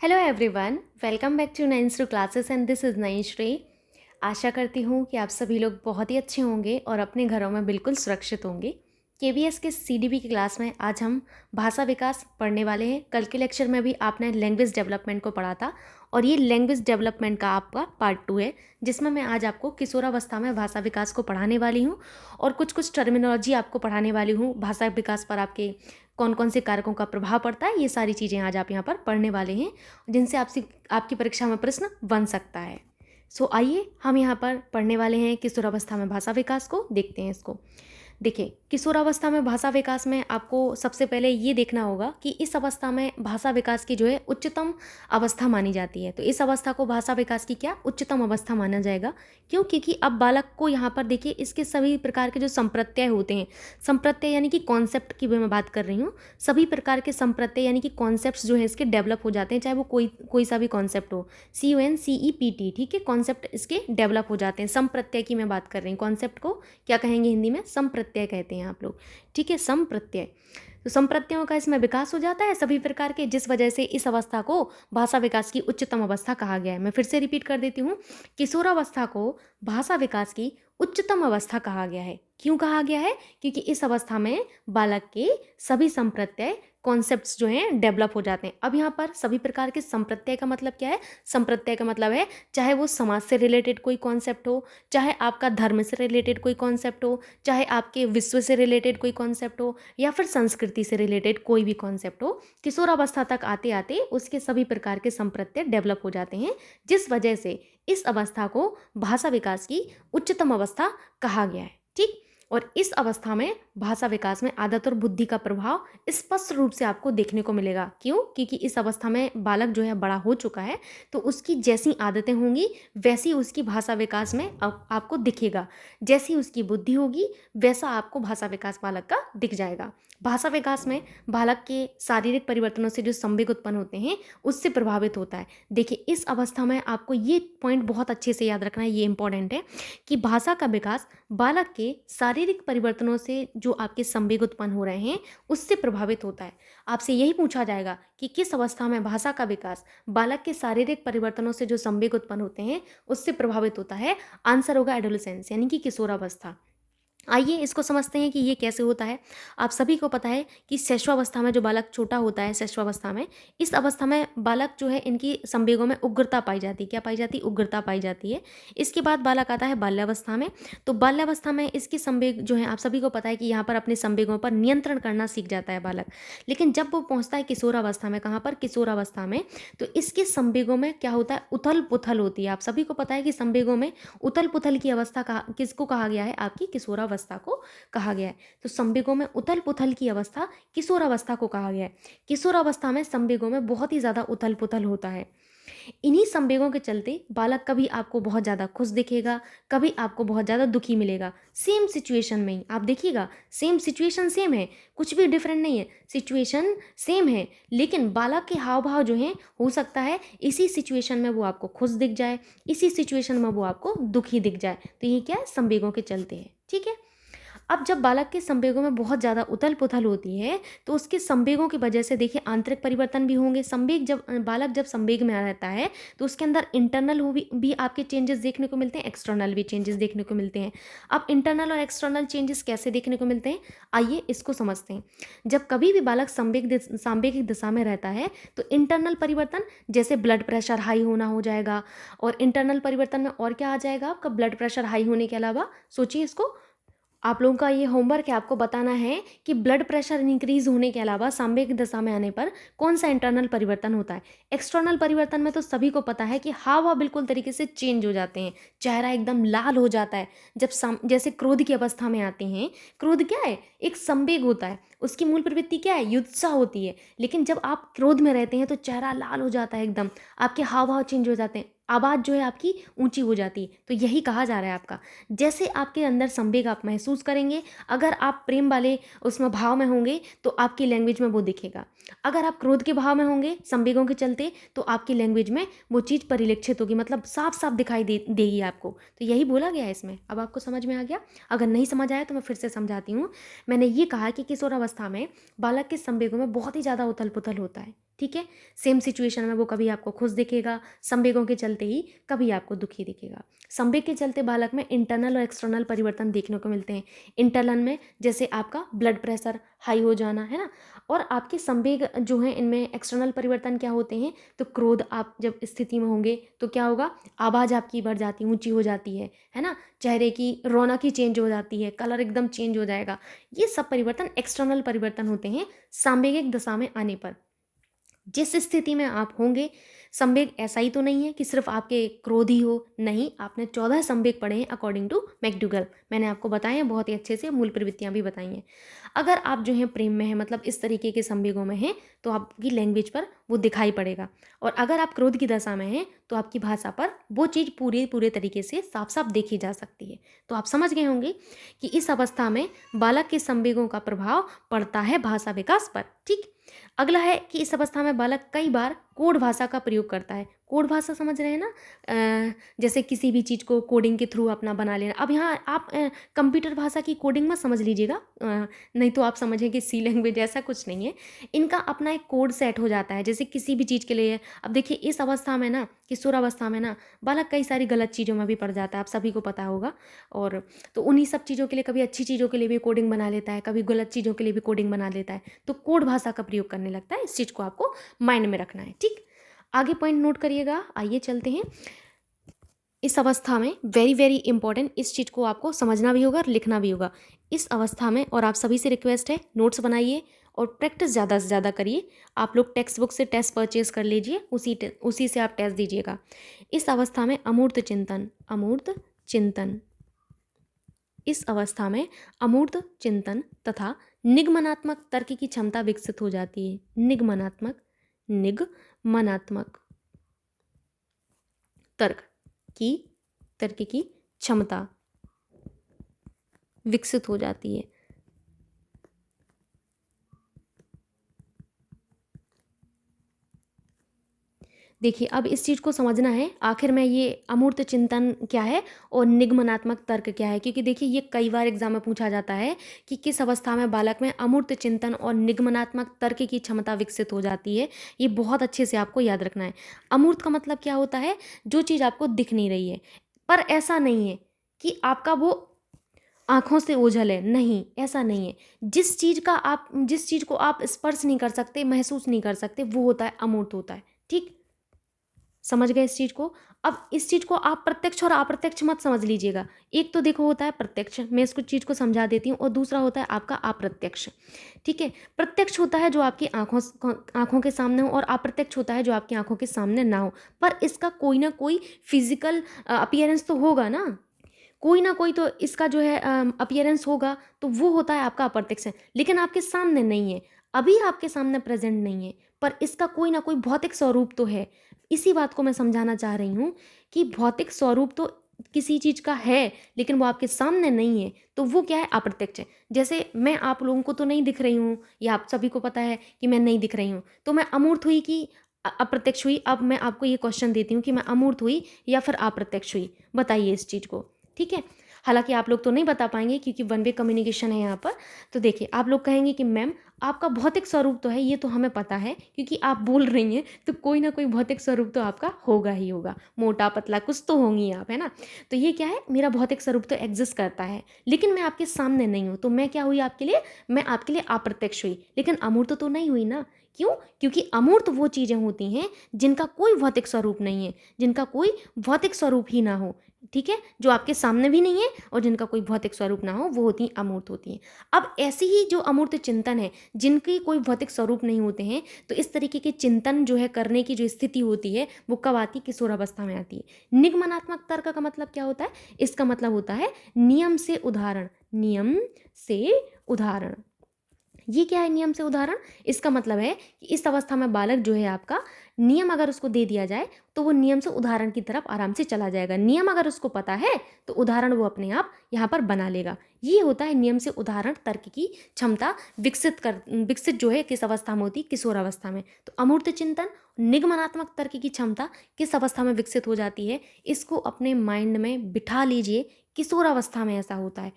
Hello everyone, welcome back to nines two classes and this is Naishree. आशा करती हूँ कि आप सभी लोग बहुत ही अच्छे होंगे और अपने घरों में बिल्कुल सुरक्षित होंगे। केवीएस के सीडीबी की क्लास में आज हम भाषा विकास पढ़ने वाले हैं। कल के लेक्चर में भी आपने लैंग्वेज डेवलपमेंट को पढ़ा था और ये लैंग्वेज डेवलपमेंट का आपका पार्ट 2 है, जिसमें मैं आज आपको किशोरावस्था में भाषा विकास को पढ़ाने वाली हूँ और कुछ टर्मिनोलॉजी आपको पढ़ाने वाली हूँ। भाषा विकास पर आपके कौन कौन से कारकों का प्रभाव पड़ता है, ये सारी चीज़ें आज आप यहाँ पर पढ़ने वाले हैं, जिनसे आपकी परीक्षा में प्रश्न बन सकता है। सो आइए हम यहाँ पर पढ़ने वाले हैं किशोरावस्था में भाषा विकास को। देखते हैं इसको। देखिए, किशोरावस्था में भाषा विकास में आपको सबसे पहले ये देखना होगा कि इस अवस्था में भाषा विकास की जो है उच्चतम अवस्था मानी जाती है। तो इस अवस्था को भाषा विकास की क्या उच्चतम अवस्था माना जाएगा। क्यों? क्योंकि अब बालक को यहाँ पर देखिए इसके सभी प्रकार के जो संप्रत्यय होते हैं, संप्रत्यय यानी कि कॉन्सेप्ट की भी मैं बात कर रही हूँ, सभी प्रकार के संप्रत्यय यानी कि कॉन्सेप्ट जो है इसके डेवलप हो जाते हैं, चाहे वो कोई सा भी कॉन्सेप्ट हो। CONCEPT, ठीक है, कॉन्सेप्ट इसके डेवलप हो जाते हैं। संप्रत्यय की मैं बात कर रही हूँ। कॉन्सेप्ट को क्या कहेंगे हिंदी में? संप्रत्यय कहते हैं आप लोग, ठीक है, संप्रत्यय। तो संप्रत्ययों का इसमें विकास हो जाता है सभी प्रकार के, जिस वजह से इस अवस्था को भाषा विकास की उच्चतम अवस्था कहा गया है। मैं फिर से रिपीट कर देती हूँ, किशोरावस्था को भाषा विकास की उच्चतम अवस्था कहा गया है। क्यों कहा गया है? क्योंकि इस अवस्था में बालक के सभी संप्रत्यय कॉन्सेप्ट्स जो हैं डेवलप हो जाते हैं। अब यहाँ पर सभी प्रकार के संप्रत्यय का मतलब क्या है? संप्रत्यय का मतलब है चाहे वो समाज से रिलेटेड कोई कॉन्सेप्ट हो, चाहे आपका धर्म से रिलेटेड कोई कॉन्सेप्ट हो, चाहे आपके विश्व से रिलेटेड कोई कॉन्सेप्ट हो, या फिर संस्कृति से रिलेटेड कोई भी कॉन्सेप्ट हो, किशोरावस्था तक आते आते उसके सभी प्रकार के संप्रत्यय डेवलप हो जाते हैं, जिस वजह से इस अवस्था को भाषा विकास की उच्चतम अवस्था कहा गया है। ठीक। और इस अवस्था में भाषा विकास में आदत और बुद्धि का प्रभाव स्पष्ट रूप से आपको देखने को मिलेगा। क्यों? क्योंकि इस अवस्था में बालक जो है बड़ा हो चुका है, तो उसकी जैसी आदतें होंगी वैसी उसकी भाषा विकास में आपको दिखेगा। जैसी उसकी बुद्धि होगी वैसा आपको भाषा विकास बालक का दिख जाएगा। भाषा विकास में बालक के शारीरिक परिवर्तनों से जो संवेग उत्पन्न होते हैं उससे प्रभावित होता है। देखिए, इस अवस्था में आपको ये पॉइंट बहुत अच्छे से याद रखना है, ये इंपॉर्टेंट है कि भाषा का विकास बालक के शारीरिक परिवर्तनों से जो आपके संवेग उत्पन्न हो रहे हैं उससे प्रभावित होता है। आपसे यही पूछा जाएगा कि किस अवस्था में भाषा का विकास बालक के शारीरिक परिवर्तनों से जो संवेग उत्पन्न होते हैं उससे प्रभावित होता है। आंसर होगा एडोलेसेंस यानी कि किशोरावस्था। आइए इसको समझते हैं कि ये कैसे होता है। आप सभी को पता है कि शैशवावस्था में जो बालक छोटा होता है, शैशवावस्था में, इस अवस्था में बालक जो है इनकी संवेगों में उग्रता पाई जाती है। क्या पाई जाती है? उग्रता पाई जाती है। इसके बाद बालक आता है बाल्यावस्था में। तो बाल्यावस्था में इसके संवेग जो है, आप सभी को पता है कि यहाँ पर अपने संवेगों पर नियंत्रण करना सीख जाता है बालक। लेकिन जब वो पहुँचता है किशोरावस्था में, कहाँ पर? किशोरावस्था में, तो इसके संवेगों में क्या होता है? उथल पुथल होती है। आप सभी को पता है कि संवेगों में उथल पुथल की अवस्था किसको कहा गया है? आपकी किशोरावस्था को कहा गया है। तो संवेगों में उथल पुथल की अवस्था किशोरावस्था को कहा गया है। किशोरावस्था में संवेगों में बहुत ही ज्यादा उथल पुथल होता है। इन्हीं संवेगों के चलते बालक कभी आपको बहुत ज़्यादा खुश दिखेगा, कभी आपको बहुत ज़्यादा दुखी मिलेगा। सेम सिचुएशन में ही आप देखिएगा, सेम सिचुएशन सेम है, कुछ भी डिफरेंट नहीं है, सिचुएशन सेम है, लेकिन बालक के हाव भाव जो हैं, हो सकता है इसी सिचुएशन में वो आपको खुश दिख जाए, इसी सिचुएशन में वो आपको दुखी दिख जाए। तो ये क्या है? संवेगों के चलते है। ठीक है। अब जब बालक के संवेगों में बहुत ज़्यादा उथल पुथल होती है तो उसके संवेगों की वजह से देखिए आंतरिक परिवर्तन भी होंगे। संवेग जब बालक जब संवेग में रहता है तो उसके अंदर इंटरनल भी आपके चेंजेस देखने को मिलते हैं, एक्सटर्नल भी चेंजेस देखने को मिलते हैं। अब इंटरनल और एक्सटर्नल चेंजेस कैसे देखने को मिलते हैं, आइए इसको समझते हैं। जब कभी भी बालक सांवेगिक दिशा में रहता है तो इंटरनल परिवर्तन, जैसे ब्लड प्रेशर हाई होना हो जाएगा, और इंटरनल परिवर्तन में और क्या आ जाएगा आपका? ब्लड प्रेशर हाई होने के अलावा सोचिए इसको, आप लोगों का ये होमवर्क है, आपको बताना है कि ब्लड प्रेशर इंक्रीज होने के अलावा सांवेगिक दशा में आने पर कौन सा इंटरनल परिवर्तन होता है। एक्सटर्नल परिवर्तन में तो सभी को पता है कि हाव भाव बिल्कुल तरीके से चेंज हो जाते हैं, चेहरा एकदम लाल हो जाता है। जब जैसे क्रोध की अवस्था में आते हैं, क्रोध क्या है? एक संवेग होता है, उसकी मूल प्रवृत्ति क्या है? युत्सा होती है। लेकिन जब आप क्रोध में रहते हैं तो चेहरा लाल हो जाता है, एकदम आपके हाव भाव चेंज हो जाते हैं, आवाज़ जो है आपकी ऊंची हो जाती है। तो यही कहा जा रहा है आपका, जैसे आपके अंदर संवेग आप महसूस करेंगे, अगर आप प्रेम वाले उसमें भाव में होंगे तो आपकी लैंग्वेज में वो दिखेगा। अगर आप क्रोध के भाव में होंगे संवेगों के चलते तो आपकी लैंग्वेज में वो चीज़ परिलक्षित होगी, मतलब साफ साफ दिखाई देगी आपको। तो यही बोला गया है इसमें। अब आपको समझ में आ गया? अगर नहीं समझ आया तो मैं फिर से समझाती हूँ। मैंने ये कहा कि किशोरावस्था में बालक के संवेगों में बहुत ही ज़्यादा उथल पुथल होता है। ठीक है। सेम सिचुएशन में वो कभी आपको खुश दिखेगा संवेगों के चलते ही, कभी आपको दुखी दिखेगा। संवेग के चलते बालक में इंटरनल और एक्सटर्नल परिवर्तन देखने को मिलते हैं। इंटरनल में जैसे आपका ब्लड प्रेशर हाई हो जाना, है ना। और आपके संवेग जो हैं इनमें एक्सटर्नल परिवर्तन क्या होते हैं, तो क्रोध आप जब स्थिति में होंगे तो क्या होगा, आवाज़ आपकी बढ़ जाती है, ऊंची हो जाती है ना। चेहरे की रौनक ही चेंज हो जाती है, कलर एकदम चेंज हो जाएगा। ये सब परिवर्तन एक्सटर्नल परिवर्तन होते हैं सांवेगिक दशा में आने पर। जिस स्थिति में आप होंगे, संवेग ऐसा ही तो नहीं है कि सिर्फ आपके क्रोध ही हो, नहीं, आपने 14 संवेग पढ़े हैं अकॉर्डिंग टू मैकडूगल, मैंने आपको बताए हैं बहुत ही अच्छे से, मूल प्रवृत्तियां भी बताई हैं। अगर आप जो हैं प्रेम में हैं, मतलब इस तरीके के संवेगों में हैं, तो आपकी लैंग्वेज पर वो दिखाई पड़ेगा। और अगर आप क्रोध की दशा में हैं तो आपकी भाषा पर वो चीज़ पूरे तरीके से साफ साफ देखी जा सकती है। तो आप समझ गए होंगे कि इस अवस्था में बालक के संवेगों का प्रभाव पड़ता है भाषा विकास पर। ठीक। अगला है कि इस अवस्था में बालक कई बार कोड भाषा का प्रयोग करता है। कोड भाषा समझ रहे हैं ना, जैसे किसी भी चीज़ को कोडिंग के थ्रू अपना बना लेना। अब यहाँ आप कंप्यूटर भाषा की कोडिंग मत समझ लीजिएगा, नहीं तो आप समझें कि सी लैंग्वेज, ऐसा कुछ नहीं है। इनका अपना एक कोड सेट हो जाता है, जैसे किसी भी चीज़ के लिए। अब देखिए इस अवस्था में ना, किशोरावस्था में ना, बालक कई सारी गलत चीज़ों में भी पड़ जाता है, आप सभी को पता होगा। और तो उन्हीं सब चीज़ों के लिए, कभी अच्छी चीज़ों के लिए भी कोडिंग बना लेता है, कभी गलत चीज़ों के लिए भी कोडिंग बना लेता है। तो कोड भाषा का प्रयोग करने लगता है। इस चीज़ को आपको माइंड में रखना है। ठीक, आगे पॉइंट नोट करिएगा। आइए चलते हैं। इस अवस्था में वेरी वेरी इंपॉर्टेंट, इस चीज़ को आपको समझना भी होगा और लिखना भी होगा। इस अवस्था में, और आप सभी से रिक्वेस्ट है, नोट्स बनाइए और प्रैक्टिस ज़्यादा से ज़्यादा करिए। आप लोग टेक्स्ट बुक से टेस्ट परचेज कर लीजिए, उसी से आप टेस्ट दीजिएगा। इस अवस्था में अमूर्त चिंतन, अमूर्त चिंतन, इस अवस्था में अमूर्त चिंतन तथा निगमनात्मक तर्क की क्षमता विकसित हो जाती है। निगमनात्मक तर्क की क्षमता विकसित हो जाती है। देखिए अब इस चीज़ को समझना है आखिर में ये अमूर्त चिंतन क्या है और निगमनात्मक तर्क क्या है, क्योंकि देखिए ये कई बार एग्जाम में पूछा जाता है कि किस अवस्था में बालक में अमूर्त चिंतन और निगमनात्मक तर्क की क्षमता विकसित हो जाती है। ये बहुत अच्छे से आपको याद रखना है। अमूर्त का मतलब क्या होता है, जो चीज़ आपको दिख नहीं रही है, पर ऐसा नहीं है कि आपका वो आँखों से ओझल है, नहीं, ऐसा नहीं है। जिस चीज़ को आप स्पर्श नहीं कर सकते, महसूस नहीं कर सकते, वो होता है अमूर्त होता है। ठीक, समझ गए इस चीज़ को। अब इस चीज़ को आप प्रत्यक्ष और अप्रत्यक्ष मत समझ लीजिएगा। एक तो देखो होता है प्रत्यक्ष, मैं इसको चीज़ को समझा देती हूँ, और दूसरा होता है आपका अप्रत्यक्ष। ठीक है, प्रत्यक्ष होता है जो आपकी आँखों के सामने हो, और अप्रत्यक्ष होता है जो आपकी आँखों के सामने ना हो, पर इसका कोई ना कोई फिजिकल अपीयरेंस तो होगा ना, कोई ना कोई तो इसका जो है अपीयरेंस होगा, तो वो होता है आपका अप्रत्यक्ष। लेकिन आपके सामने नहीं है, अभी आपके सामने प्रेजेंट नहीं है, पर इसका कोई ना कोई भौतिक स्वरूप तो है। इसी बात को मैं समझाना चाह रही हूँ कि भौतिक स्वरूप तो किसी चीज़ का है, लेकिन वो आपके सामने नहीं है, तो वो क्या है, अप्रत्यक्ष है। जैसे मैं आप लोगों को तो नहीं दिख रही हूँ, या आप सभी को पता है कि मैं नहीं दिख रही हूँ, तो मैं अमूर्त हुई कि अप्रत्यक्ष हुई। अब मैं आपको ये क्वेश्चन देती हूँ कि मैं अमूर्त हुई या फिर अप्रत्यक्ष हुई, बताइए इस चीज़ को। ठीक है, हालांकि आप लोग तो नहीं बता पाएंगे क्योंकि वन वे कम्युनिकेशन है यहाँ पर। तो देखिए आप लोग कहेंगे कि मैम आपका भौतिक स्वरूप तो है, ये तो हमें पता है क्योंकि आप बोल रही हैं, तो कोई ना कोई भौतिक स्वरूप तो आपका होगा ही होगा, मोटा पतला कुछ तो होंगी आप, है ना। तो ये क्या है, मेरा भौतिक स्वरूप तो एग्जिस्ट करता है, लेकिन मैं आपके सामने नहीं हूँ, तो मैं क्या हुई आपके लिए, मैं आपके लिए अप्रत्यक्ष हुई, लेकिन अमूर्त तो नहीं हुई ना। क्यों? क्योंकि अमूर्त वो चीज़ें होती हैं जिनका कोई भौतिक स्वरूप नहीं है, जिनका कोई भौतिक स्वरूप ही ना हो। ठीक है, जो आपके सामने भी नहीं है और जिनका कोई भौतिक स्वरूप ना हो, वो होती हैं अमूर्त होती हैं। अब ऐसी ही जो अमूर्त चिंतन है, जिनकी कोई भौतिक स्वरूप नहीं होते हैं, तो इस तरीके के चिंतन जो है करने की जो स्थिति होती है, वो कब आती है, किशोरावस्था में आती है। निगमनात्मक तर्क का मतलब क्या होता है, इसका मतलब होता है नियम से उदाहरण, नियम से उदाहरण। ये क्या है नियम से उदाहरण, इसका मतलब है कि इस अवस्था में बालक जो है आपका, नियम अगर उसको दे दिया जाए तो वो नियम से उदाहरण की तरफ आराम से चला जाएगा। नियम अगर उसको पता है तो उदाहरण वो अपने आप यहाँ पर बना लेगा। ये होता है नियम से उदाहरण तर्क की क्षमता विकसित जो है किस अवस्था में होती है, किशोरावस्था में। तो अमूर्त चिंतन, निगमनात्मक तर्क की क्षमता किस अवस्था में विकसित हो जाती है, इसको अपने माइंड में बिठा लीजिए। किशोरावस्था में ऐसा होता है।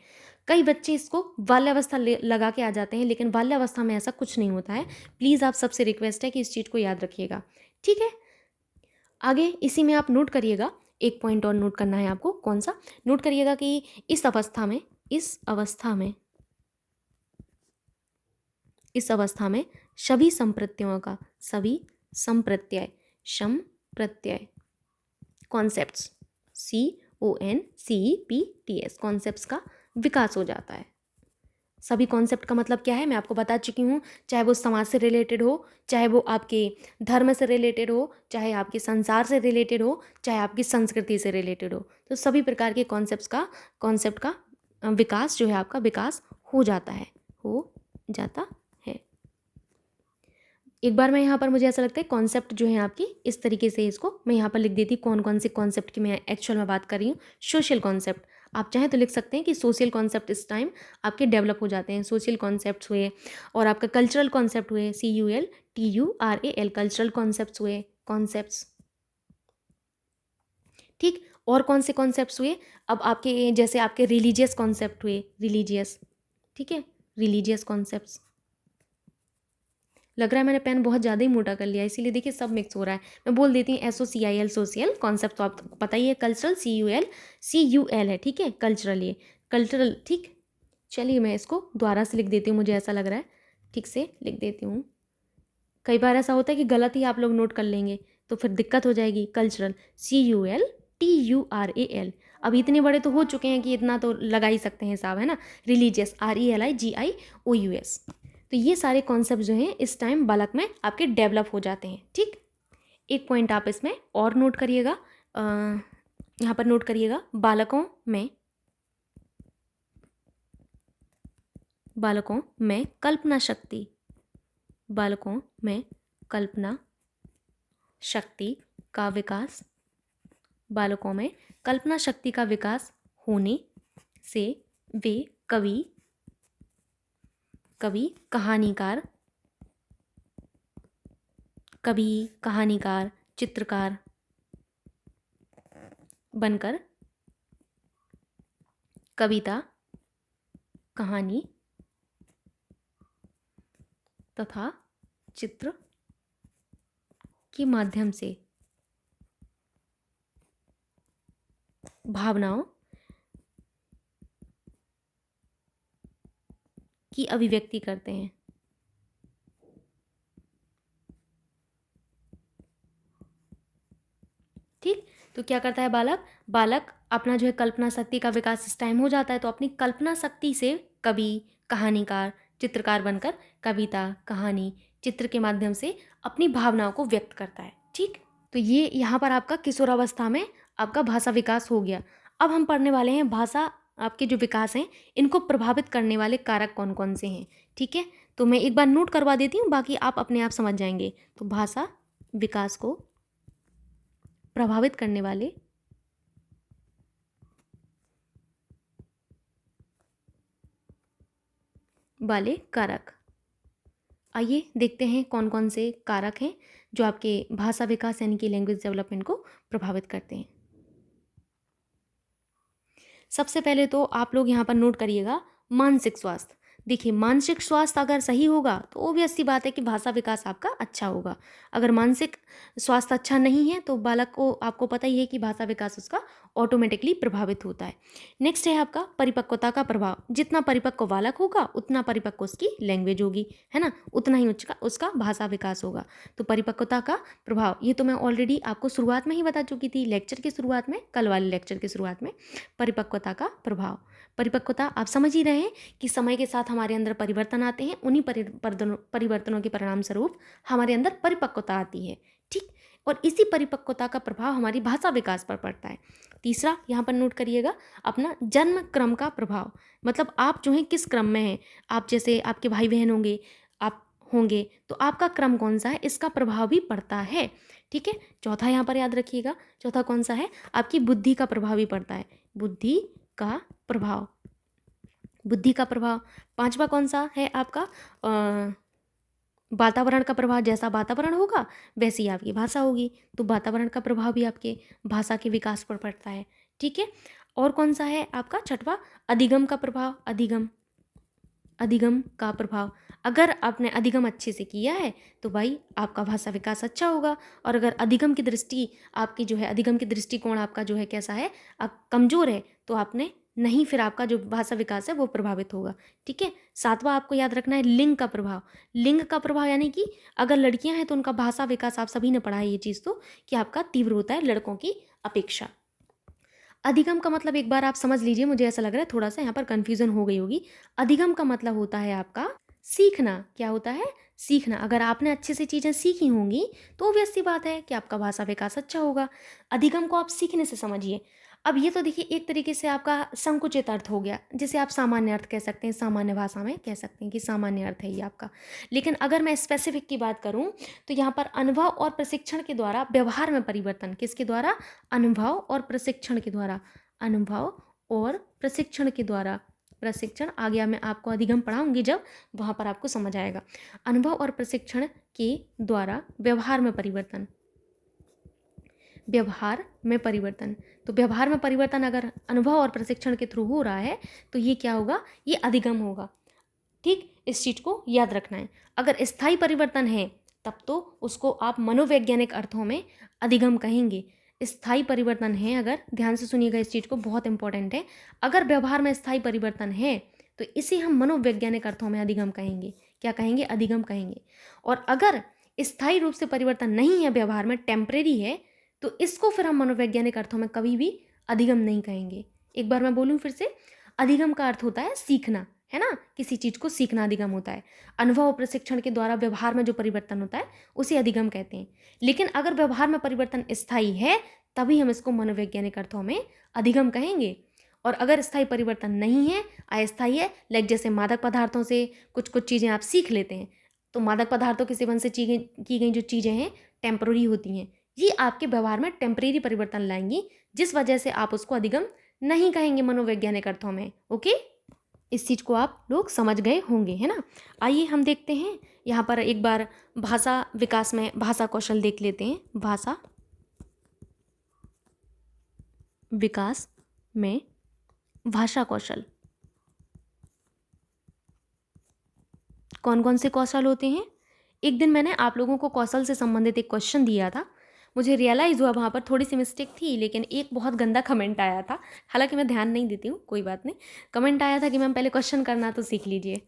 कई बच्चे इसको बाल्यावस्था लगा के आ जाते हैं, लेकिन बाल्यावस्था में ऐसा कुछ नहीं होता है। प्लीज़ आप सबसे रिक्वेस्ट है कि इस चीज़ को याद रखिएगा, ठीक है। आगे इसी में आप नोट करिएगा, एक पॉइंट और नोट करना है आपको। कौन सा? नोट करिएगा कि इस अवस्था में सभी संप्रत्ययों का, सभी संप्रत्यय, सम प्रत्यय, कॉन्सेप्ट्स, CONCEPTS, कॉन्सेप्ट्स का विकास हो जाता है। सभी कॉन्सेप्ट का मतलब क्या है मैं आपको बता चुकी हूँ, चाहे वो समाज से रिलेटेड हो, चाहे वो आपके धर्म से रिलेटेड हो, चाहे आपके संसार से रिलेटेड हो, चाहे आपकी संस्कृति से रिलेटेड हो, तो सभी प्रकार के कॉन्सेप्ट का विकास जो है आपका विकास हो जाता है, एक बार मैं यहाँ पर, मुझे ऐसा लगता है कॉन्सेप्ट जो है आपकी इस तरीके से, इसको मैं यहाँ पर लिख देती हूँ कौन कौन से कॉन्सेप्ट की मैं एक्चुअल में बात कर रही हूँ। सोशल कॉन्सेप्ट, आप चाहें तो लिख सकते हैं कि सोशल कॉन्सेप्ट इस टाइम आपके डेवलप हो जाते हैं। सोशल कॉन्सेप्ट हुए, और आपका कल्चरल कॉन्सेप्ट हुए, CULTURAL, कल्चरल कॉन्सेप्ट हुए, कॉन्सेप्ट्स, ठीक। और कौन से कॉन्सेप्ट्स हुए? अब आपके जैसे आपके रिलीजियस कॉन्सेप्ट हुए, रिलीजियस, ठीक है, रिलीजियस कॉन्सेप्ट्स। लग रहा है मैंने पेन बहुत ज़्यादा ही मोटा कर लिया, इसीलिए देखिए सब मिक्स हो रहा है। मैं बोल देती हूँ SOCIL, सोशल कॉन्सेप्ट तो आपको पता ही है। कल्चरल CUL है, ठीक है, कल्चरल, ये कल्चरल, ठीक। चलिए मैं इसको दोबारा से लिख देती हूँ, मुझे ऐसा लग रहा है ठीक से लिख देती हूँ। कई बार ऐसा होता है कि गलत ही आप लोग नोट कर लेंगे तो फिर दिक्कत हो जाएगी। कल्चरल CULTURAL, अब इतने बड़े तो हो चुके हैं कि इतना तो लगा ही सकते हैं हिसाब, है ना। रिलीजियस RELIGIOUS, तो ये सारे कॉन्सेप्ट जो हैं इस टाइम बालक में आपके डेवलप हो जाते हैं, ठीक। एक पॉइंट आप इसमें और नोट करिएगा, यहाँ पर नोट करिएगा, बालकों में कल्पना शक्ति का विकास, बालकों में कल्पना शक्ति का विकास होने से वे कवि, कहानीकार, चित्रकार बनकर कविता, कहानी तथा चित्र के माध्यम से भावनाओं की अभिव्यक्ति करते हैं, ठीक। तो क्या करता है बालक अपना जो है कल्पना शक्ति का विकास इस टाइम हो जाता है, तो अपनी कल्पना शक्ति से कवि, कहानीकार, चित्रकार बनकर कविता, कहानी, चित्र के माध्यम से अपनी भावनाओं को व्यक्त करता है, ठीक। तो ये यहाँ पर आपका किशोरावस्था में आपका भाषा विकास हो गया। अब हम पढ़ने वाले हैं भाषा आपके जो विकास हैं इनको प्रभावित करने वाले कारक कौन कौन से हैं, ठीक है। तो मैं एक बार नोट करवा देती हूँ, बाकी आप अपने आप समझ जाएंगे। तो भाषा विकास को प्रभावित करने वाले कारक, आइए देखते हैं कौन कौन से कारक हैं जो आपके भाषा विकास यानी कि लैंग्वेज डेवलपमेंट को प्रभावित करते हैं। सबसे पहले तो आप लोग यहाँ पर नोट करिएगा मानसिक स्वास्थ्य। देखिए मानसिक स्वास्थ्य अगर सही होगा तो ऑब्वियस सी बात है कि भाषा विकास आपका अच्छा होगा। अगर मानसिक स्वास्थ्य अच्छा नहीं है तो बालक को, आपको पता ही है कि भाषा विकास उसका ऑटोमेटिकली प्रभावित होता है। नेक्स्ट है आपका परिपक्वता का प्रभाव। जितना परिपक्व बालक होगा उतना परिपक्व उसकी लैंग्वेज होगी, है ना, उतना ही उसका भाषा विकास होगा। तो परिपक्वता का प्रभाव ये तो मैं ऑलरेडी आपको शुरुआत में ही बता चुकी थी, लेक्चर की शुरुआत में, कल वाले लेक्चर की शुरुआत में। परिपक्वता का प्रभाव, परिपक्वता आप समझ ही रहे हैं कि समय के साथ हमारे अंदर परिवर्तन आते हैं, उन्हीं परिवर्तनों के परिणाम स्वरूप हमारे अंदर परिपक्वता आती है, ठीक। और इसी परिपक्वता का प्रभाव हमारी भाषा विकास पर पड़ता है। तीसरा यहाँ पर नोट करिएगा अपना जन्म क्रम का प्रभाव, मतलब आप जो हैं किस क्रम में हैं। आप जैसे आपके भाई बहन होंगे, आप होंगे, तो आपका क्रम कौन सा है इसका प्रभाव भी पड़ता है, ठीक है। चौथा यहाँ पर याद रखिएगा, चौथा कौन सा है, आपकी बुद्धि का प्रभाव भी पड़ता है, बुद्धि का प्रभाव, बुद्धि का प्रभाव। पांचवा कौन सा है आपका, वातावरण का प्रभाव। जैसा वातावरण होगा वैसी आपकी भाषा होगी, तो वातावरण का प्रभाव भी आपके भाषा के विकास पर पड़ता है, ठीक है। और कौन सा है आपका छठवां, अधिगम का प्रभाव, अधिगम का प्रभाव। अगर आपने अधिगम अच्छे से किया है तो भाई आपका भाषा विकास अच्छा होगा, और अगर अधिगम की दृष्टि आपकी जो है, अधिगम की दृष्टिकोण आपका जो है कैसा है, कमज़ोर है, तो आपने नहीं, फिर आपका जो भाषा विकास है वो प्रभावित होगा। ठीक है। सातवां आपको याद रखना है लिंग का प्रभाव। लिंग का प्रभाव यानी कि अगर लड़कियां हैं तो उनका भाषा विकास, आप सभी ने पढ़ा है ये चीज़ तो, कि आपका तीव्र होता है लड़कों की अपेक्षा। अधिगम का मतलब एक बार आप समझ लीजिए, मुझे ऐसा लग रहा है थोड़ा सा यहाँ पर कन्फ्यूज़न हो गई होगी। अधिगम का मतलब होता है आपका सीखना। क्या होता है? सीखना। अगर आपने अच्छे से चीज़ें सीखी होंगी तो ऑब्वियस सी बात है कि आपका भाषा विकास अच्छा होगा। अधिगम को आप सीखने से समझिए। अब ये तो देखिए एक तरीके से आपका संकुचित अर्थ हो गया, जिसे आप सामान्य अर्थ कह सकते हैं, सामान्य भाषा में कह सकते हैं कि सामान्य अर्थ है ये आपका। लेकिन अगर मैं स्पेसिफिक की बात करूं तो यहाँ पर अनुभव और प्रशिक्षण के द्वारा व्यवहार में परिवर्तन, किसके द्वारा? अनुभव और प्रशिक्षण के द्वारा। अनुभव और प्रशिक्षण के द्वारा, प्रशिक्षण आ गया, मैं आपको अधिगम पढ़ाऊंगी जब, वहाँ पर आपको समझ आएगा। अनुभव और प्रशिक्षण के द्वारा व्यवहार में परिवर्तन, व्यवहार में परिवर्तन। तो व्यवहार में परिवर्तन अगर अनुभव और प्रशिक्षण के थ्रू हो रहा है तो ये क्या होगा? ये अधिगम होगा। ठीक, इस चीज़ को याद रखना है। अगर स्थायी परिवर्तन है तब तो उसको आप मनोवैज्ञानिक अर्थों में अधिगम कहेंगे। स्थायी परिवर्तन है अगर, ध्यान से सुनिएगा इस चीज़ को, बहुत इंपॉर्टेंट है। अगर व्यवहार में स्थायी परिवर्तन है तो इसे हम मनोवैज्ञानिक अर्थों में अधिगम कहेंगे। क्या कहेंगे? अधिगम कहेंगे। और अगर स्थायी रूप से परिवर्तन नहीं है, व्यवहार में टेम्परेरी है, तो इसको फिर हम मनोवैज्ञानिक अर्थों में कभी भी अधिगम नहीं कहेंगे। एक बार मैं बोलूँ फिर से, अधिगम का अर्थ होता है सीखना, है ना, किसी चीज़ को सीखना अधिगम होता है। अनुभव और प्रशिक्षण के द्वारा व्यवहार में जो परिवर्तन होता है उसे अधिगम कहते हैं। लेकिन अगर व्यवहार में परिवर्तन स्थायी है तभी हम इसको मनोवैज्ञानिक अर्थों में अधिगम कहेंगे। और अगर स्थायी परिवर्तन नहीं है, अस्थायी है, लाइक जैसे मादक पदार्थों से कुछ कुछ चीज़ें आप सीख लेते हैं, तो मादक पदार्थों के सेवन से की गई जो चीज़ें हैं टेम्पररी होती हैं, ये आपके व्यवहार में टेम्परेरी परिवर्तन लाएंगी, जिस वजह से आप उसको अधिगम नहीं कहेंगे मनोवैज्ञानिक अर्थों में। ओके, इस चीज़ को आप लोग समझ गए होंगे, है ना। आइए हम देखते हैं यहाँ पर एक बार भाषा विकास में भाषा कौशल देख लेते हैं। भाषा विकास में भाषा कौशल, कौन कौन से कौशल होते हैं? एक दिन मैंने आप लोगों को कौशल से संबंधित एक क्वेश्चन दिया था, मुझे रियलाइज़ हुआ वहाँ पर थोड़ी सी मिस्टेक थी, लेकिन एक बहुत गंदा कमेंट आया था। हालांकि मैं ध्यान नहीं देती हूँ, कोई बात नहीं। कमेंट आया था कि मैम पहले क्वेश्चन करना तो सीख लीजिए,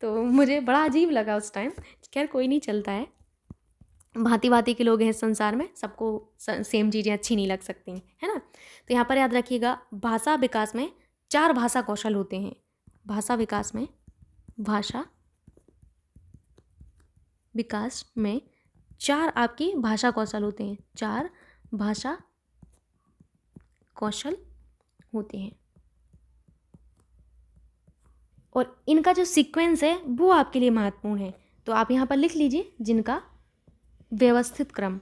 तो मुझे बड़ा अजीब लगा उस टाइम। खैर कोई नहीं, चलता है, भांति भांति के लोग हैं इस संसार में, सबको सेम चीज़ें अच्छी नहीं लग सकती, है ना। तो यहाँ पर याद रखिएगा, भाषा विकास में 4 भाषा कौशल होते हैं। भाषा विकास में, भाषा विकास में 4 आपकी भाषा कौशल होते हैं, 4 भाषा कौशल होते हैं। और इनका जो सीक्वेंस है वो आपके लिए महत्वपूर्ण है, तो आप यहाँ पर लिख लीजिए, जिनका व्यवस्थित क्रम,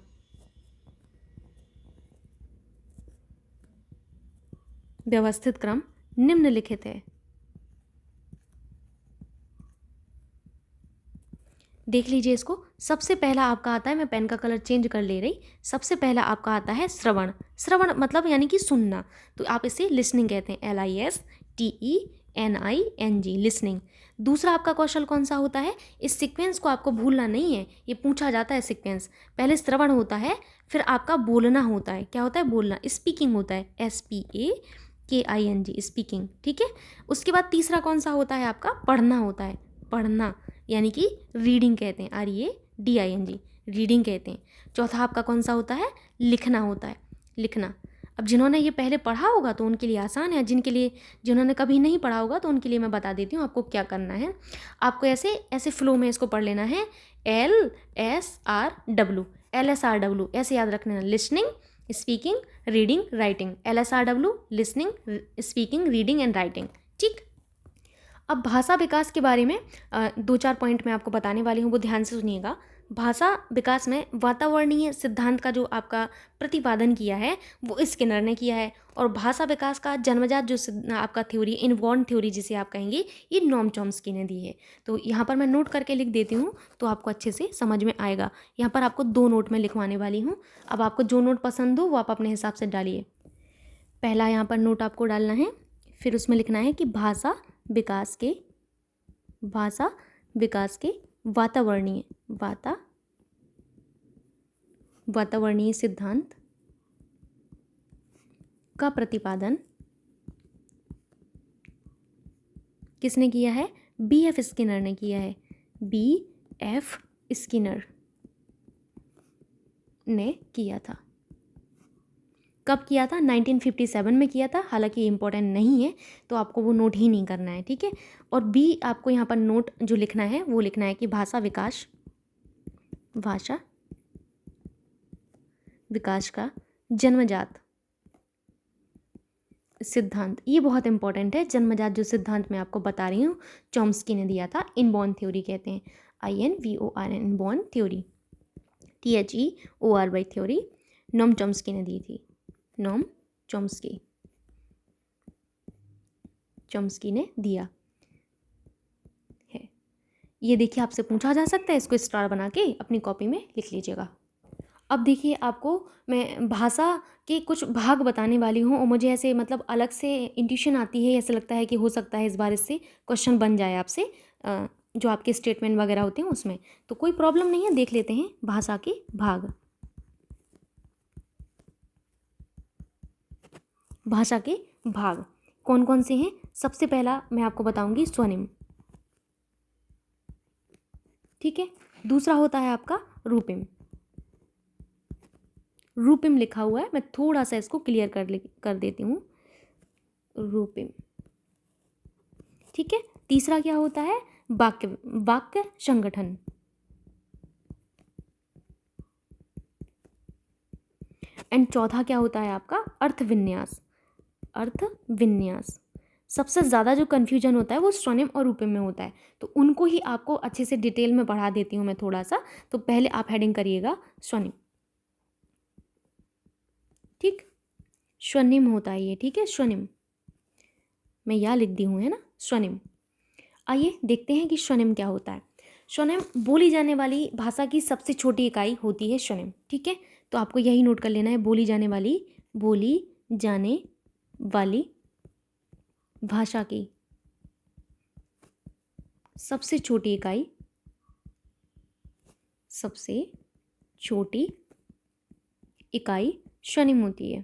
व्यवस्थित क्रम निम्नलिखित है। देख लीजिए इसको। सबसे पहला आपका आता है, मैं पेन का कलर चेंज कर ले रही, सबसे पहला आपका आता है श्रवण। श्रवण मतलब यानी कि सुनना, तो आप इसे लिसनिंग कहते हैं, LISTENING, लिसनिंग। दूसरा आपका कौशल कौन सा होता है? इस सीक्वेंस को आपको भूलना नहीं है, ये पूछा जाता है सीक्वेंस। पहले श्रवण होता है, फिर आपका बोलना होता है। क्या होता है? बोलना, स्पीकिंग होता है, SPAKING, स्पीकिंग, ठीक है। उसके बाद तीसरा कौन सा होता है आपका? पढ़ना होता है, पढ़ना यानी कि रीडिंग कहते हैं, READING, रीडिंग कहते हैं। चौथा आपका कौन सा होता है? लिखना होता है, लिखना। अब जिन्होंने ये पहले पढ़ा होगा तो उनके लिए आसान है, जिन्होंने कभी नहीं पढ़ा होगा तो उनके लिए मैं बता देती हूँ आपको क्या करना है। आपको ऐसे ऐसे फ्लो में इसको पढ़ लेना है, LSRW, LSRW ऐसे याद रखना, listening, speaking, reading, writing. LSRW, listening, speaking, reading and writing, ठीक। अब भाषा विकास के बारे में 2-4 पॉइंट मैं आपको बताने वाली हूँ, वो ध्यान से सुनिएगा। भाषा विकास में वातावरणीय सिद्धांत का जो आपका प्रतिपादन किया है वो स्किनर ने किया है, और भाषा विकास का जन्मजात जो आपका थ्योरी, इनबॉर्न थ्योरी जिसे आप कहेंगे, ये नोम चॉम्स्की ने दी है। तो यहाँ पर मैं नोट करके लिख देती हूँ तो आपको अच्छे से समझ में आएगा। यहाँ पर आपको 2 नोट में लिखवाने वाली हूँ, अब आपको जो नोट पसंद हो वो आप अपने हिसाब से डालिए। पहला यहाँ पर नोट आपको डालना है, फिर उसमें लिखना है कि भाषा विकास के वातावरणीय सिद्धांत का प्रतिपादन किसने किया है? B.F. स्किनर ने किया है। B.F. स्किनर ने किया था। कब किया था? 1957 में किया था। हालांकि इम्पोर्टेंट नहीं है तो आपको वो नोट ही नहीं करना है, ठीक है। और बी आपको यहाँ पर नोट जो लिखना है वो लिखना है कि भाषा विकास का जन्मजात सिद्धांत, ये बहुत इंपॉर्टेंट है। जन्मजात जो सिद्धांत मैं आपको बता रही हूँ चॉम्स्की ने दिया था। इनबॉर्न थ्योरी कहते हैं, INVORN, inborn theory, THEORY theory Noam Chomsky ने दी थी। नोम चॉम्स्की ने दिया है। ये देखिए आपसे पूछा जा सकता है, इसको स्टार बना के अपनी कॉपी में लिख लीजिएगा। अब देखिए आपको मैं भाषा के कुछ भाग बताने वाली हूँ और मुझे ऐसे मतलब अलग से इंट्यूशन आती है, ऐसा लगता है कि हो सकता है इस बार इससे क्वेश्चन बन जाए आपसे, जो आपके स्टेटमेंट वगैरह होते हैं उसमें, तो कोई प्रॉब्लम नहीं है। देख लेते हैं भाषा के भाग। भाषा के भाग कौन कौन से हैं? सबसे पहला मैं आपको बताऊंगी स्वनिम, ठीक है। दूसरा होता है आपका रूपिम। रूपिम लिखा हुआ है, मैं थोड़ा सा इसको क्लियर कर देती हूँ। रूपिम, ठीक है। तीसरा क्या होता है? वाक्य संगठन। एंड चौथा क्या होता है आपका? अर्थ विन्यास। सबसे ज़्यादा जो कन्फ्यूजन होता है वो स्वनिम और रूपिम में होता है, तो उनको ही आपको अच्छे से डिटेल में पढ़ा देती हूँ मैं थोड़ा सा। तो पहले आप हेडिंग करिएगा स्वनिम, ठीक। स्वनिम होता है ये, ठीक है। स्वनिम मैं यहाँ लिख दी हूँ, है ना, स्वनिम। आइए देखते हैं कि स्वनिम क्या होता है। स्वनिम बोली जाने वाली भाषा की सबसे छोटी इकाई होती है स्वनिम, ठीक है। तो आपको यही नोट कर लेना है, बोली जाने वाली भाषा की सबसे छोटी इकाई स्वनिम होती है।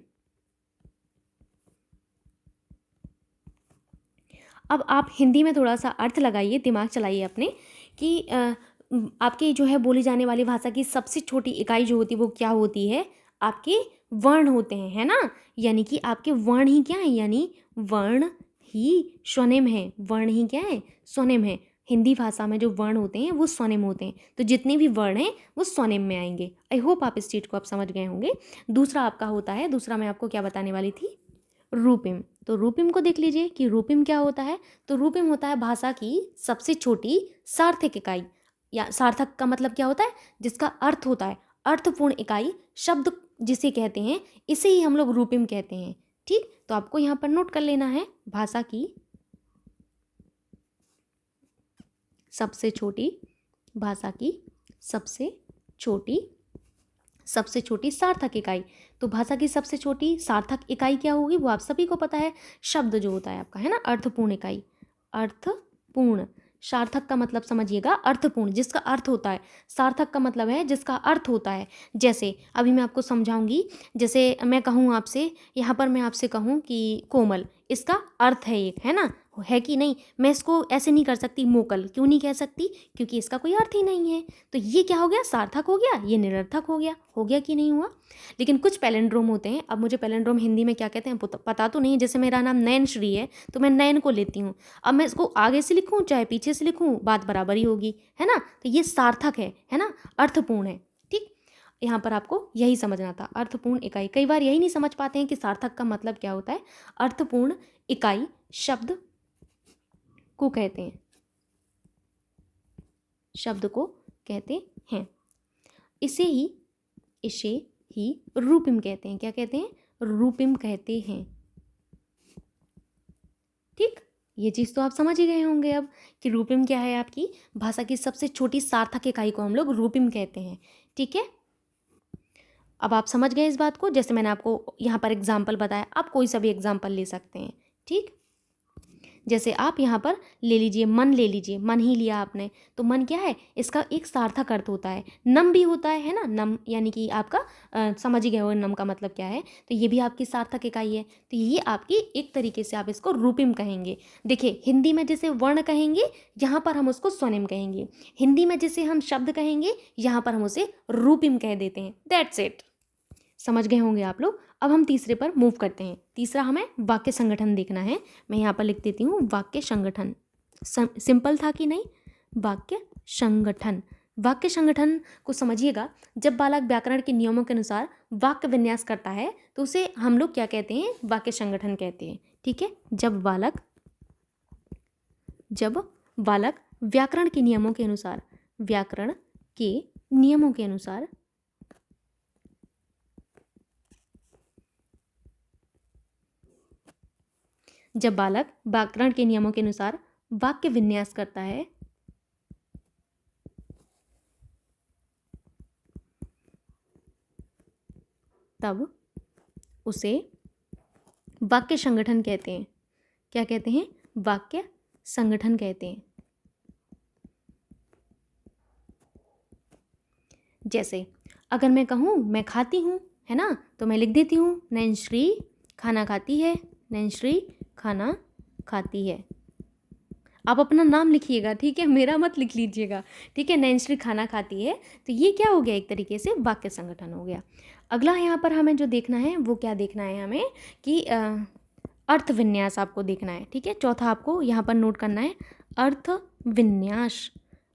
अब आप हिंदी में थोड़ा सा अर्थ लगाइए, दिमाग चलाइए अपने कि आपकी जो है बोली जाने वाली भाषा की सबसे छोटी इकाई जो होती है वो क्या होती है? आपके वर्ण होते हैं, है ना। यानी कि आपके वर्ण ही क्या है? यानी वर्ण ही स्वनिम है। वर्ण ही क्या है? स्वनिम है। हिंदी भाषा में जो वर्ण होते हैं वो स्वनिम होते हैं, तो जितने भी वर्ण हैं वो स्वनिम में आएंगे। आई होप आप इस चीज़ को आप समझ गए होंगे। दूसरा आपका होता है, दूसरा मैं आपको क्या बताने वाली थी? रूपिम। तो रूपिम को देख लीजिए कि रूपिम क्या होता है। तो रूपिम होता है भाषा की सबसे छोटी सार्थक इकाई, या सार्थक का मतलब क्या होता है? जिसका अर्थ होता है, अर्थपूर्ण इकाई, शब्द जिसे कहते हैं, इसे ही हम लोग रूपिम कहते हैं, ठीक। तो आपको यहाँ पर नोट कर लेना है, भाषा की सबसे छोटी सार्थक इकाई। तो भाषा की सबसे छोटी सार्थक इकाई क्या होगी? वो आप सभी को पता है, शब्द जो होता है आपका, है ना, अर्थपूर्ण इकाई। अर्थपूर्ण, सार्थक का मतलब समझिएगा, अर्थपूर्ण जिसका अर्थ होता है। सार्थक का मतलब है जिसका अर्थ होता है। जैसे अभी मैं आपको समझाऊंगी, जैसे मैं कहूँ आपसे, यहाँ पर मैं आपसे कहूँ कि कोमल, इसका अर्थ है एक, है ना, है कि नहीं। मैं इसको ऐसे नहीं कर सकती मोकल, क्यों नहीं कह सकती? क्योंकि इसका कोई अर्थ ही नहीं है। तो ये क्या हो गया? सार्थक हो गया, ये निरर्थक हो गया कि नहीं हुआ? लेकिन कुछ पैलिंड्रोम होते हैं। अब मुझे पैलिंड्रोम हिंदी में क्या कहते हैं पता तो नहीं। जैसे मेरा नाम नयन श्री है तो मैं नयन को लेती हूँ, अब मैं इसको आगे से लिखूँ चाहे पीछे से लिखूँ बात बराबर ही होगी, है ना। तो ये सार्थक है ना, अर्थपूर्ण है, ठीक। यहाँ पर आपको यही समझना था, अर्थपूर्ण इकाई। कई बार यही नहीं समझ पाते हैं कि सार्थक का मतलब क्या होता है। अर्थपूर्ण इकाई शब्द को कहते हैं, इसे ही रूपिम कहते हैं। क्या कहते हैं? रूपिम कहते हैं, ठीक। ये चीज़ तो आप समझ ही गए होंगे अब कि रूपिम क्या है। आपकी भाषा की सबसे छोटी सार्थक इकाई को हम लोग रूपिम कहते हैं, ठीक है। अब आप समझ गए इस बात को। जैसे मैंने आपको यहाँ पर एग्जाम्पल बताया, आप कोई सा भी एग्जाम्पल ले सकते हैं। ठीक, जैसे आप यहाँ पर ले लीजिए, मन ले लीजिए, मन ही लिया आपने, तो मन क्या है, इसका एक सार्थक अर्थ होता है, नम भी होता है ना, नम यानी कि आपका समझ ही गए हो नम का मतलब क्या है, तो ये भी आपकी सार्थक इकाई है। तो ये आपकी एक तरीके से आप इसको रूपिम कहेंगे। देखिए हिंदी में जैसे वर्ण कहेंगे, यहाँ पर हम उसको स्वनिम कहेंगे। हिंदी में जैसे हम शब्द कहेंगे, यहाँ पर हम उसे रूपिम कह देते हैं। दैट्स इट, समझ गए होंगे आप लोग। अब हम तीसरे पर मूव करते हैं। तीसरा हमें वाक्य संगठन देखना है। मैं यहाँ पर लिख देती हूँ वाक्य संगठन। सिंपल था कि नहीं? वाक्य संगठन। वाक्य संगठन को समझिएगा, जब बालक व्याकरण के नियमों के अनुसार वाक्य विन्यास करता है तो उसे हम लोग क्या कहते हैं? वाक्य संगठन कहते हैं। ठीक है, जब बालक व्याकरण के नियमों के अनुसार, व्याकरण के नियमों के अनुसार जब बालक व्याकरण के नियमों के अनुसार वाक्य विन्यास करता है, तब उसे वाक्य संगठन कहते हैं। क्या कहते हैं? वाक्य संगठन कहते हैं। जैसे अगर मैं कहूँ मैं खाती हूँ, है ना, तो मैं लिख देती हूँ नैनश्री खाना खाती है, नैनश्री खाना खाती है। आप अपना नाम लिखिएगा, ठीक है, मेरा मत लिख लीजिएगा, ठीक है। नैनश्री खाना खाती है, तो ये क्या हो गया? एक तरीके से वाक्य संगठन हो गया। अगला यहाँ पर हमें जो देखना है वो क्या देखना है हमें कि अर्थ विन्यास आपको देखना है। ठीक है, चौथा आपको यहाँ पर नोट करना है अर्थ विन्यास।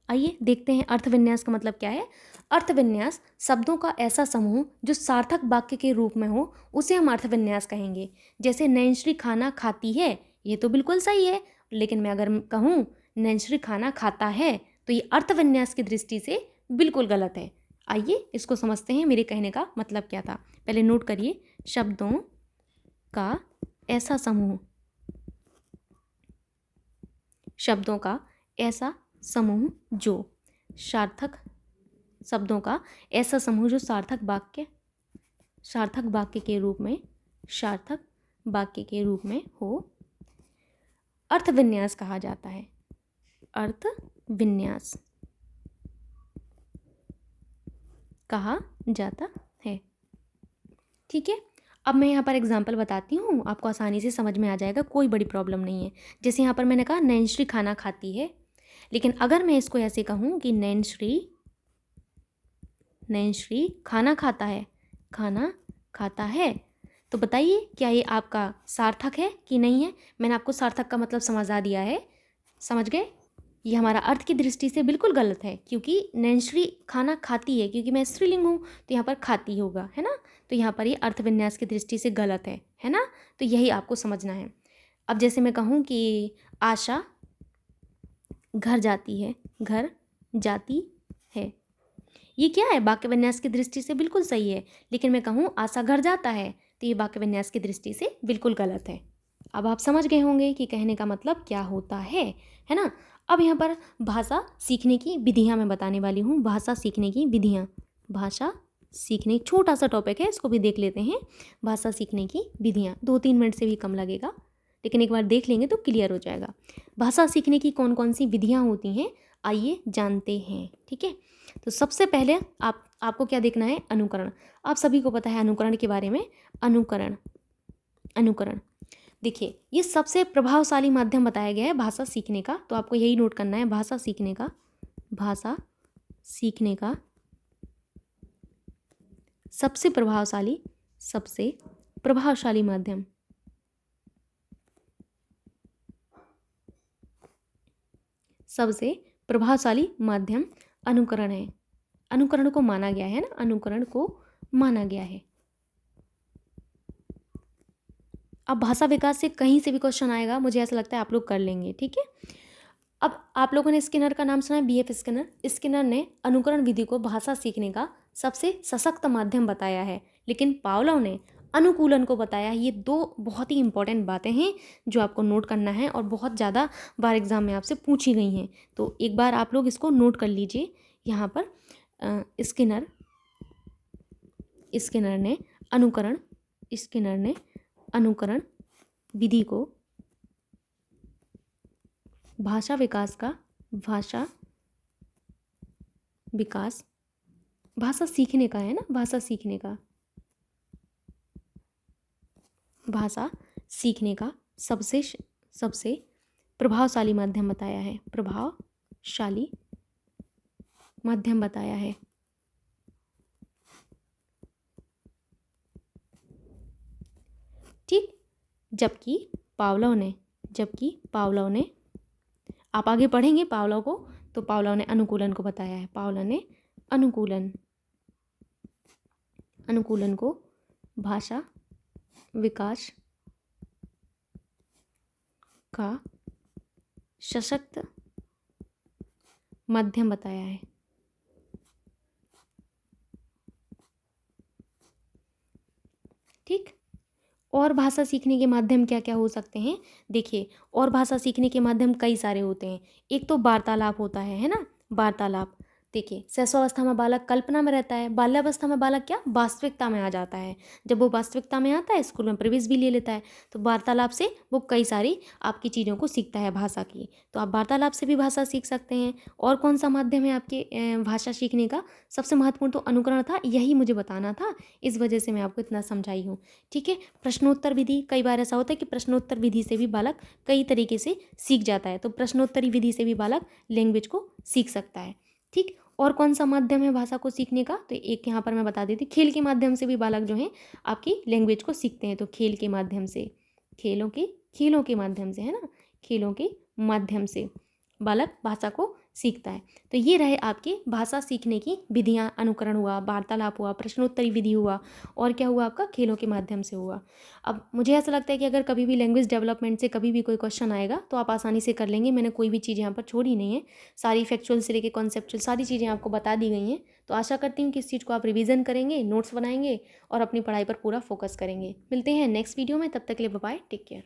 आइए देखते हैं अर्थ विन्यास का मतलब क्या है। अर्थ विन्यास शब्दों का ऐसा समूह जो सार्थक वाक्य के रूप में हो, उसे हम अर्थ विन्यास कहेंगे। जैसे नैनश्री खाना खाती है, ये तो बिल्कुल सही है, लेकिन मैं अगर कहूँ नैनश्री खाना खाता है, तो ये अर्थ विन्यास की दृष्टि से बिल्कुल गलत है। आइए इसको समझते हैं, मेरे कहने का मतलब क्या था। पहले नोट करिए, शब्दों का ऐसा समूह, शब्दों का ऐसा समूह जो सार्थक, शब्दों का ऐसा समूह जो सार्थक वाक्य के रूप में, सार्थक वाक्य के रूप में हो, अर्थ विन्यास कहा जाता है। अर्थ विन्यास कहा जाता है। ठीक है, अब मैं यहाँ पर एग्जाम्पल बताती हूँ, आपको आसानी से समझ में आ जाएगा, कोई बड़ी प्रॉब्लम नहीं है। जैसे यहाँ पर मैंने कहा नैनश्री खाना खाती है, लेकिन अगर मैं इसको ऐसे कहूँ कि नैनश्री खाना खाता है, खाना खाता है, तो बताइए क्या ये आपका सार्थक है कि नहीं है? मैंने आपको सार्थक का मतलब समझा दिया है, समझ गए? ये हमारा अर्थ की दृष्टि से बिल्कुल गलत है, क्योंकि नैनश्री खाना खाती है, क्योंकि मैं स्त्रीलिंग हूँ तो यहाँ पर खाती होगा, है ना, तो यहाँ पर ये अर्थ विन्यास की दृष्टि से गलत है ना, तो यही आपको समझना है। अब जैसे मैं कहूँ कि आशा घर जाती है, घर जाती है, ये क्या है? वाक्य विन्यास की दृष्टि से बिल्कुल सही है, लेकिन मैं कहूँ आशा घर जाता है, तो ये वाक्य विन्यास की दृष्टि से बिल्कुल गलत है। अब आप समझ गए होंगे कि कहने का मतलब क्या होता है ना। अब यहाँ पर भाषा सीखने की विधियाँ मैं बताने वाली हूँ। भाषा सीखने की विधियाँ, भाषा सीखने, छोटा सा टॉपिक है, इसको भी देख लेते हैं। भाषा सीखने की विधियाँ 2-3 मिनट से भी कम लगेगा, लेकिन एक बार देख लेंगे तो क्लियर हो जाएगा। भाषा सीखने की कौन कौन सी विधियाँ होती हैं, आइए जानते हैं। ठीक है, तो सबसे पहले आपको क्या देखना है? अनुकरण। आप सभी को पता है अनुकरण के बारे में। अनुकरण देखिए, ये सबसे प्रभावशाली माध्यम बताया गया है भाषा सीखने का, तो आपको यही नोट करना है। भाषा सीखने का सबसे प्रभावशाली माध्यम, सबसे प्रभावशाली माध्यम अनुकरण है। अनुकरण को माना गया है ना, अनुकरण को माना गया है। अब भाषा विकास से कहीं से भी क्वेश्चन आएगा, मुझे ऐसा लगता है आप लोग कर लेंगे। ठीक है, अब आप लोगों ने स्किनर का नाम सुना है, BF स्किनर। स्किनर ने अनुकरण विधि को भाषा सीखने का सबसे सशक्त माध्यम बताया है, लेकिन पावलोव ने अनुकूलन को बताया। ये दो बहुत ही इंपॉर्टेंट बातें हैं जो आपको नोट करना है, और बहुत ज़्यादा बार एग्जाम में आपसे पूछी गई हैं, तो एक बार आप लोग इसको नोट कर लीजिए। यहाँ पर स्किनर ने अनुकरण विधि को भाषा विकास भाषा सीखने का है ना, भाषा सीखने का सबसे प्रभावशाली माध्यम बताया है। ठीक। जबकि पावलोव ने आप आगे पढ़ेंगे पावलोव को, तो पावलोव ने अनुकूलन को बताया है। पावलोव ने अनुकूलन को भाषा विकास का सशक्त माध्यम बताया है। ठीक। और भाषा सीखने के माध्यम क्या क्या हो सकते हैं? देखिए, और भाषा सीखने के माध्यम कई सारे होते हैं। एक तो वार्तालाप होता है ना, वार्तालाप। देखिए, शैशवावस्था में बालक कल्पना में रहता है, बाल्यावस्था में बालक क्या वास्तविकता में आ जाता है। जब वो वास्तविकता में आता है, स्कूल में प्रवेश भी ले लेता है, तो वार्तालाप से वो कई सारी आपकी चीज़ों को सीखता है भाषा की। तो आप वार्तालाप से भी भाषा सीख सकते हैं। और कौन सा माध्यम है आपके भाषा सीखने का? सबसे महत्वपूर्ण तो अनुकरण था, यही मुझे बताना था, इस वजह से मैं आपको इतना समझाई हूँ। ठीक है। प्रश्नोत्तर विधि, कई बार ऐसा होता है कि प्रश्नोत्तर विधि से भी बालक कई तरीके से सीख जाता है, तो प्रश्नोत्तरी विधि से भी बालक लैंग्वेज को सीख सकता है। ठीक। और कौन सा माध्यम है भाषा को सीखने का? तो एक यहाँ पर मैं बता देती, खेल के माध्यम से भी बालक जो हैं आपकी लैंग्वेज को सीखते हैं। तो खेल के माध्यम से, खेलों के माध्यम से, है ना, खेलों के माध्यम से बालक भाषा को सीखता है। तो ये रहे आपके भाषा सीखने की विधियाँ। अनुकरण हुआ, वार्तालाप हुआ, प्रश्नोत्तरी विधि हुआ, और क्या हुआ आपका? खेलों के माध्यम से हुआ। अब मुझे ऐसा लगता है कि अगर कभी भी लैंग्वेज डेवलपमेंट से कभी भी कोई क्वेश्चन आएगा तो आप आसानी से कर लेंगे। मैंने कोई भी चीज़ यहाँ पर छोड़ी नहीं है, सारी फैक्चुअल से लेकर कॉन्सेप्चुअल सारी चीज़ें आपको बता दी गई हैं। तो आशा करती हूँ कि इस चीज़ को आप रिवीजन करेंगे, नोट्स बनाएंगे और अपनी पढ़ाई पर पूरा फोकस करेंगे। मिलते हैं नेक्स्ट वीडियो में, तब तक के लिए बाय बाय, टेक केयर।